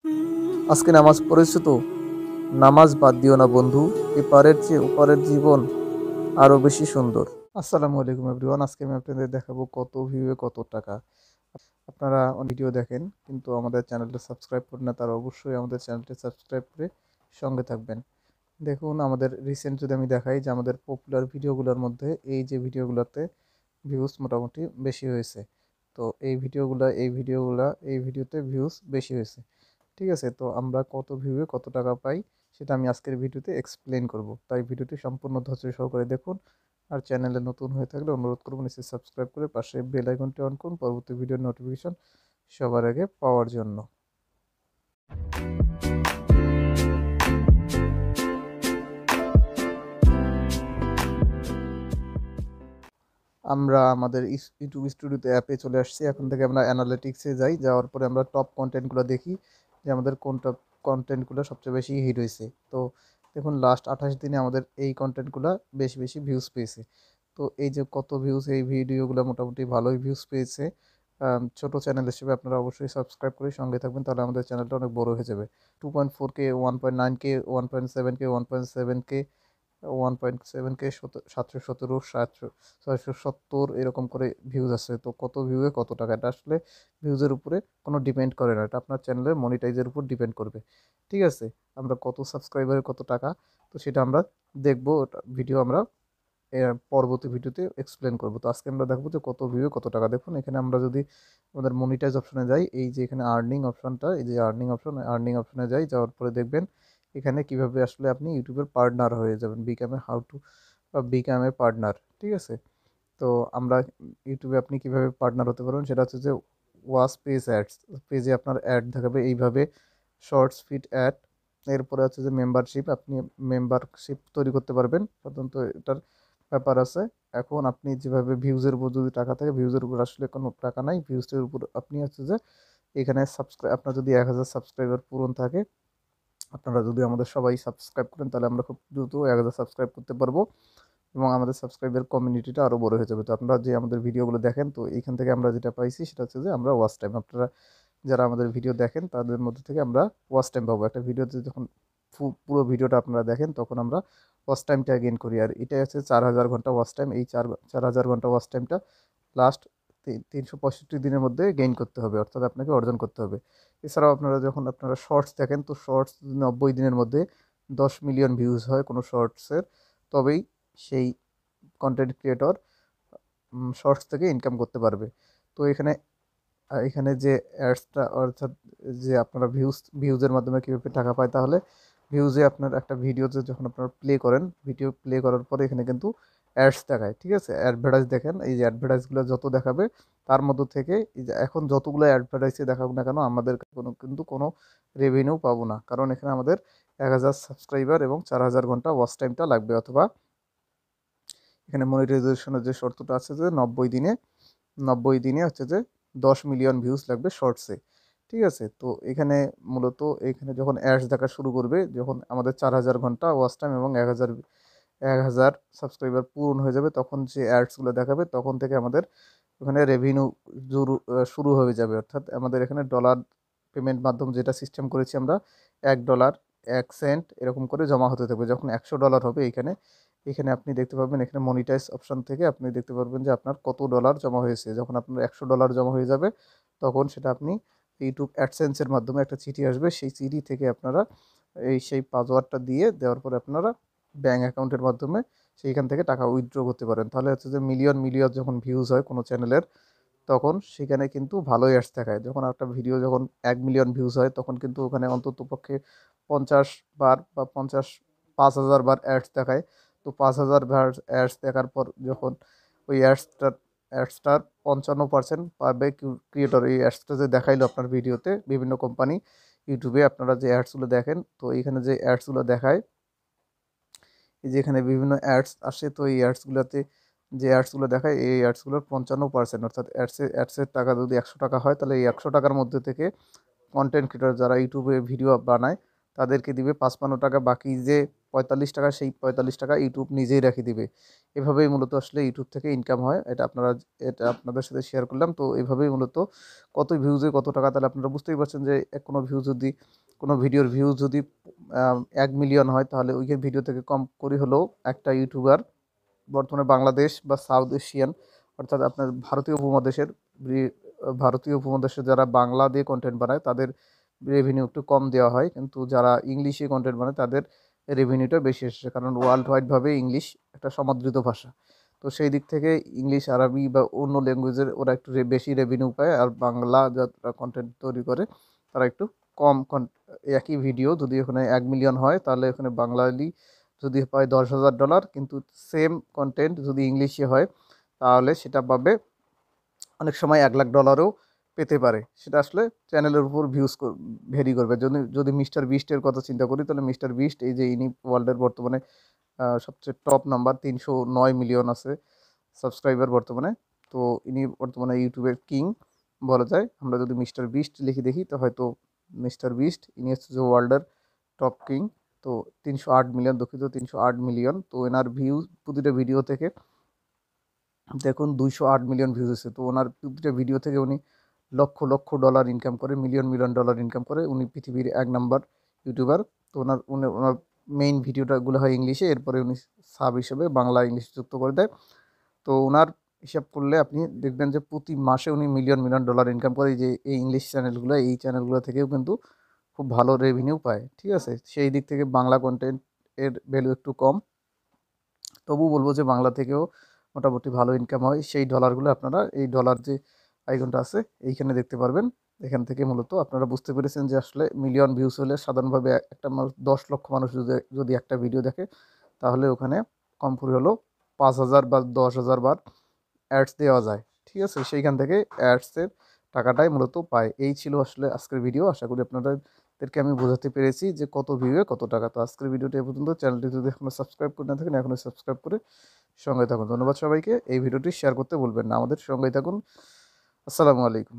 আজকে নামাজ পড়েছো তো? নামাজ বাদ দিও না বন্ধু, এপারের চেয়ে ওপারের জীবন আরো বেশি সুন্দর। আসসালামু আলাইকুম এভরিওয়ান, আজকে আমি আপনাদের দেখাবো কত ভিউয়ে কত টাকা। আপনারা ভিডিও দেখেন কিন্তু আমাদের চ্যানেলটা সাবস্ক্রাইব করেন না, তারা অবশ্যই আমাদের চ্যানেলটা সাবস্ক্রাইব করে সঙ্গে থাকবেন। দেখুন আমাদের রিসেন্ট যদি আমি দেখাই যে আমাদের পপুলার ভিডিওগুলোর মধ্যে এই যে ভিডিওগুলোতে ভিউজ মোটামুটি বেশি হয়েছে। তো এই ভিডিওতে ভিউজ বেশি হয়েছে। ঠিক আছে, তো আমরা কত ভিউয়ে কত টাকা পাই সেটা আমি আজকের ভিডিওতে এক্সপ্লেন করব, তাই ভিডিওটি সম্পূর্ণ ধৈর্য সহকারে দেখুন। আর চ্যানেলে নতুন হয়ে থাকলে অনুরোধ করব নিচে সাবস্ক্রাইব করে পাশে বেল আইকনটি অন করুন পরবর্তী ভিডিওর নোটিফিকেশন সবার আগে পাওয়ার জন্য। আমরা আমাদের ইউটিউব স্টুডিওতে অ্যাপে চলে আসছি। এখন থেকে আমরা অ্যানালিটিক্সে যাই, যাওয়ার পরে আমরা টপ কন্টেন্টগুলো দেখি যে আমাদের কোনটা কন্টেন্টগুলো সবচেয়ে বেশি হিট হয়েছে। তো দেখুন লাস্ট 28 দিনে আমাদের এই কন্টেন্টগুলো বেশি বেশি ভিউজ পেয়েছে। তো এই যে কত ভিউজ, এই ভিডিওগুলো মোটামুটি ভালোই ভিউজ পেয়েছে। ছোটো চ্যানেল হিসেবে আপনারা অবশ্যই সাবস্ক্রাইব করে সঙ্গে থাকবেন, তাহলে আমাদের চ্যানেলটা অনেক বড় হয়ে যাবে। 2.4K, 1.9K, 1.7K, 1.7K, 1.7K, 717, 670 এরকম করে ভিউজ আছে। তো কত ভিউয়ে কত টাকা, এটা আসলে ভিউজের উপরে কোনো ডিপেন্ড করে না, এটা আপনার চ্যানেলের মনিটাইজের উপর ডিপেন্ড করবে। ঠিক আছে, আমরা কত সাবস্ক্রাইবারে কত টাকা, তো সেটা আমরা দেখবো। ভিডিও আমরা পরবর্তী ভিডিওতে এক্সপ্লেন করব। তো আজকে আমরা দেখবো যে কত ভিউয়ে কত টাকা। দেখুন এখানে আমরা যদি আমাদের মনিটাইজ অপশনে যাই, এই যে এখানে আর্নিং অপশনটা, এই যে আর্নিং অপশনে যাই, যাওয়ার পরে দেখবেন এখানে কিভাবে আসলে আপনি ইউটিউবের পার্টনার হয়ে যাবেন, বিকাম এ পার্টনার। ঠিক আছে, তো আমরা ইউটিউবে আপনি কিভাবে পার্টনার হতে পারবেন সেটা হচ্ছে যে ওয়াচ পেজ অ্যাডস, পেজে আপনার অ্যাড দেখাবে এইভাবে, শর্টস ফিড অ্যাড। এরপরে হচ্ছে যে মেম্বারশিপ, আপনি মেম্বারশিপ তৈরি করতে পারবেন, সাধারণত এটার ব্যাপার আছে। এখন আপনি যেভাবে ভিউজের উপর যদি টাকা থাকে, ভিউজের উপর আসলে কোনো টাকা নাই, ভিউজের উপর আপনি হচ্ছে যে এখানে আপনার যদি 1000 সাবস্ক্রাইবার পূরণ থাকে, আপনারা যদি আমাদের সবাই সাবস্ক্রাইব করেন তাহলে আমরা খুব দ্রুত 1000 সাবস্ক্রাইব করতে পারবো এবং আমাদের সাবস্ক্রাইবার কমিউনিটিটা আরও বড় হয়ে যাবে। তো আপনারা যে আমাদের ভিডিওগুলো দেখেন, তো এইখান থেকে আমরা যেটা পাইছি সেটা হচ্ছে যে আমরা ওয়াচ টাইম, আপনারা যারা আমাদের ভিডিও দেখেন তাদের মধ্যে থেকে আমরা ওয়াচ টাইম পাবো। একটা ভিডিওতে যখন পুরো ভিডিওটা আপনারা দেখেন তখন আমরা ওয়াচ টাইমটা গেইন করি, আর এটাই হচ্ছে 4000 ঘন্টা ওয়াচ টাইম। এই 4000 ঘন্টা ওয়াচ টাইমটা লাস্ট 365 দিনের মধ্যে গেইন করতে হবে, অর্থাৎ আপনাকে অর্জন করতে হবে। এছাড়াও আপনারা যখন আপনারা শর্টস দেখেন, তো শর্টস 90 দিনের মধ্যে 10 মিলিয়ন ভিউজ হয় কোনো শর্টসের, তবেই সেই কন্টেন্ট ক্রিয়েটর শর্টস থেকে ইনকাম করতে পারবে। তো এখানে এখানে যে অ্যাডসটা, অর্থাৎ যে আপনারা ভিউজের মাধ্যমে কীভাবে টাকা পায়, তাহলে ভিউজে আপনার একটা ভিডিওতে যখন আপনারা প্লে করেন, ভিডিও প্লে করার পরে এখানে কিন্তু অ্যাডস দেখায়। ঠিক আছে, অ্যাডভার্টাইজ দেখেন, এই যে অ্যাডভার্টাইজগুলো যত দেখাবে তার মধ্য থেকে এই যে এখন যতগুলো অ্যাডভার্টাইজে দেখাবো না কেন, আমাদের কোনো রেভিনিউ পাবো না, কারণ এখানে আমাদের 1000 সাবস্ক্রাইবার এবং 4000 ঘন্টা ওয়াচ টাইমটা লাগবে, অথবা এখানে মনিটাইজেশনের যে শর্তটা আছে যে 90 দিনে হচ্ছে যে 10 মিলিয়ন ভিউজ লাগবে শর্টসে। ঠিক আছে, তো এখানে মূলত এখানে যখন অ্যাডস দেখা শুরু করবে, যখন আমাদের 4000 ঘন্টা ওয়াচ টাইম এবং 1000 সাবস্ক্রাইবার পূরণ হয়ে যাবে, তখন যে অ্যাডসগুলো দেখাবে তখন থেকে আমাদের ওখানে রেভিনিউ শুরু হয়ে যাবে। অর্থাৎ আমাদের এখানে ডলার পেমেন্ট মাধ্যম যেটা সিস্টেম করেছি আমরা, $1, 1 সেন্ট এরকম করে জমা হতে থাকবে। যখন $100 হবে, এখানে এখানে আপনি দেখতে পাবেন, এখানে মনিটাইজ অপশন থেকে আপনি দেখতে পারবেন যে আপনার কত ডলার জমা হয়েছে। যখন আপনার $100 জমা হয়ে যাবে, তখন সেটা আপনি ইউটিউব অ্যাডসেন্সের মাধ্যমে একটা চিঠি আসবে, সেই চিঠি থেকে আপনারা সেই পাসওয়ার্ডটা দিয়ে দেওয়ার পরে আপনারা ব্যাঙ্ক অ্যাকাউন্টের মাধ্যমে সেইখান থেকে টাকা উইথড্র করতে পারেন। তাহলে হচ্ছে যে মিলিয়ন মিলিয়ন যখন ভিউজ হয় কোনো চ্যানেলের, তখন সেখানে কিন্তু ভালোই অ্যাডস দেখায়। যখন একটা ভিডিও যখন 1 মিলিয়ন ভিউজ হয়, তখন কিন্তু ওখানে অন্তত পক্ষে 50 বার বা 5,000 বার অ্যাডস দেখায়। তো 5,000 বার অ্যাডস দেখার পর যখন ওই অ্যাডসটার 55% পাবে ক্রিয়েটর, এই অ্যাডসটা যে দেখাইলো আপনার ভিডিওতে বিভিন্ন কোম্পানি ইউটিউবে আপনারা যে অ্যাডসগুলো দেখেন, তো এইখানে যে অ্যাডসগুলো দেখায়, এই যে এখানে বিভিন্ন অ্যাডস আসে, তো এই অ্যাডসগুলোতে যে অ্যাডসগুলো দেখায়, এই অ্যাডসগুলোর 55%, অর্থাৎ অ্যাডসের টাকা যদি 100 টাকা হয়, তাহলে এই 100 টাকার মধ্যে থেকে কন্টেন্ট ক্রিয়েটর যারা ইউটিউবে ভিডিও বানায় তাদেরকে দিবে 55 টাকা। বাকি যে 45 টাকা, সেই 45 টাকা ইউটিউব নিজেই রেখে দিবে। এভাবেই মূলত আসলে ইউটিউব থেকে ইনকাম হয়। এটা আপনাদের সাথে শেয়ার করলাম। তো এভাবেই মূলত কত ভিউজে কত টাকা, তাহলে আপনারা বুঝতেই পারছেন যে কোনো ভিডিওর ভিউজ যদি 1 মিলিয়ন হয়, তাহলে ওই ভিডিও থেকে কম করে হলেও একটা ইউটিউবার বর্তমানে বাংলাদেশ বা সাউথ এশিয়ান, অর্থাৎ আপনার ভারতীয় উপমহাদেশের যারা বাংলা দিয়ে কন্টেন্ট বানায় তাদের রেভিনিউ একটু কম দেওয়া হয়, কিন্তু যারা ইংলিশে কন্টেন্ট বানায় তাদের রেভিনিউটা বেশি এসেছে, কারণ ওয়ার্ল্ড ওয়াইডভাবে ইংলিশ একটা সমাদৃত ভাষা। তো সেই দিক থেকে ইংলিশ, আরবি বা অন্য ল্যাঙ্গুয়েজের ওরা একটু বেশি রেভিনিউ পায়, আর বাংলা যারা কন্টেন্ট তৈরি করে তারা একটু কম। একই ভিডিও যদি ওখানে 1 মিলিয়ন হয়, তাহলে এখানে বাঙালি যদি পায় $10,000, কিন্তু সেম কন্টেন্ট যদি ইংলিশে হয় তাহলে সেটা পাবে অনেক সময় $1,00,000ও পেতে পারে। সেটা আসলে চ্যানেলের উপর ভেরি করবে। যদি যদি মিস্টার বিস্টের কথা চিন্তা করি, তাহলে মিস্টার বিস্ট এই যে ইনি ওয়ার্ল্ডের বর্তমানে সবচেয়ে টপ নাম্বার, 309 মিলিয়ন আছে সাবস্ক্রাইবার বর্তমানে। তো ইনি বর্তমানে ইউটিউবের কিং বলা যায়। আমরা যদি মিস্টার বিস্ট লিখে দেখি, তো হয়তো মিস্টার বিস্ট ইনি হচ্ছে যে ওয়ার্ল্ডের টপ কিং। তো 308 মিলিয়ন, দুঃখিত 308 মিলিয়ন। তো এনার ভিউজ প্রতিটা ভিডিও থেকে দেখুন 208 মিলিয়ন ভিউজ আছে। তো ওনার প্রতিটা ভিডিও থেকে উনি লক্ষ লক্ষ ডলার ইনকাম করে, মিলিয়ন মিলিয়ন ডলার ইনকাম করে। উনি পৃথিবীর 1 নাম্বার ইউটিউবার। তো ওনার মেইন ভিডিওটাগুলো হয় ইংলিশে, এরপরে উনি সাব হিসেবে বাংলা ইংলিশ যুক্ত করে দেয়। তো ওনার হিসাব করলে আপনি দেখবেন যে প্রতি মাসে উনি মিলিয়ন মিলিয়ন ডলার ইনকাম করে। যে এই ইংলিশ চ্যানেলগুলো, এই চ্যানেলগুলো থেকেও কিন্তু খুব ভালো রেভিনিউ পায়। ঠিক আছে, সেই দিক থেকে বাংলা কন্টেন্ট এর ভ্যালু একটু কম, তবু বলবো যে বাংলা থেকেও মোটামুটি ভালো ইনকাম হয়। সেই ডলারগুলো আপনারা এই ডলার যে আইকনটা আছে এইখানে দেখতে পারবেন। এখান থেকে মূলত আপনারা বুঝতে পেরেছেন যে আসলে মিলিয়ন ভিউজ হলে সাধারণভাবে একটা মানুষ 10 লক্ষ মানুষ যদি একটা ভিডিও দেখে, তাহলে ওখানে কম করে হলেও 5,000 বা 10,000 বার অ্যাডস দেওয়া যায়। ঠিক আছে, সেইখান থেকে অ্যাডসের টাকাটাই মূলত পায়। এই ছিল আসলে আজকের ভিডিও। আশা করি আপনাদেরকে আমি বোঝাতে পেরেছি যে কত ভিউয়ে কত টাকা। তো আজকের ভিডিওটি এ পর্যন্ত। চ্যানেলটি যদি এখনও সাবস্ক্রাইব করে না থাকেন, এখনই সাবস্ক্রাইব করে সঙ্গে থাকুন। ধন্যবাদ সবাইকে। এই ভিডিওটি শেয়ার করতে ভুলবেন না। আমাদের সঙ্গেই থাকুন। আসসালামু আলাইকুম।